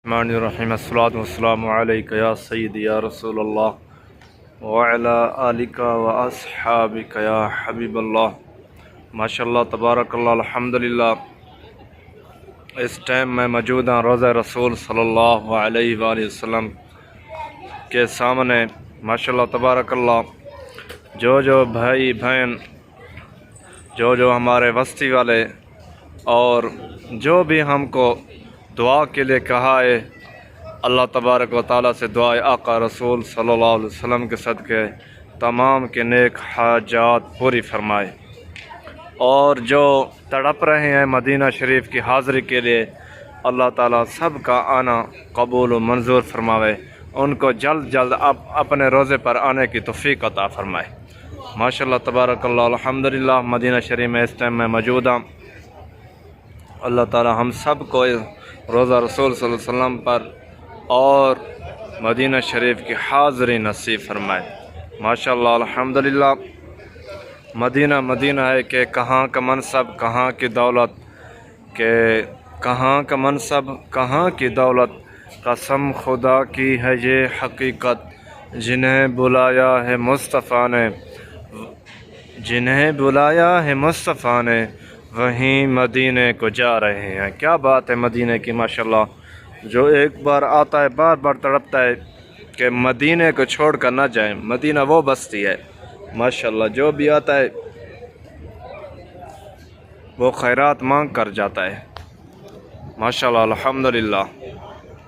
الرحمن الرحیم الصلاۃ والسلام علیک یا سیدی یا رسول اللہ وعلی آلک و اصحابک یا حبیب اللہ۔ ماشاءاللہ تبارک اللہ الحمدللہ۔ اس ٹائم میں موجود ہوں روضہ رسول صلی اللہ علیہ وآلہ وسلم کے سامنے۔ ماشاءاللہ تبارک اللہ، جو بھائی بہن، جو ہمارے وسطی والے اور جو بھی ہم کو دعا کے لیے کہا ہے، اللہ تبارک و تعالیٰ سے دعا ہے آقا رسول صلی اللہ علیہ وسلم کے صدقے تمام کے نیک حاجات پوری فرمائے، اور جو تڑپ رہے ہیں مدینہ شریف کی حاضری کے لیے، اللہ تعالیٰ سب کا آنا قبول و منظور فرماوے، ان کو جلد اپنے روزے پر آنے کی توفیق عطا فرمائے۔ ماشاءاللہ تبارک اللہ الحمدللہ۔ مدینہ شریف میں اس ٹائم میں موجود ہوں۔ اللہ تعالیٰ ہم سب کو روزہ رسول صلی اللہ علیہ وسلم پر اور مدینہ شریف کی حاضری نصیب فرمائے۔ ماشاءاللہ الحمدللہ۔ مدینہ ہے کہ کہاں کا منصب، کہاں کی دولت، کہ کہاں کا منصب، کہاں کی دولت، قسم خدا کی ہے یہ حقیقت، جنہیں بلایا ہے مصطفیٰ نے، جنہیں بلایا ہے مصطفیٰ نے، وہیں مدینے کو جا رہے ہیں۔ کیا بات ہے مدینے کی ماشاءاللہ۔ جو ایک بار آتا ہے بار بار تڑپتا ہے کہ مدینے کو چھوڑ کر نہ جائیں۔ مدینہ وہ بستی ہے ماشاءاللہ، جو بھی آتا ہے وہ خیرات مانگ کر جاتا ہے۔ ماشاءاللہ الحمدللہ۔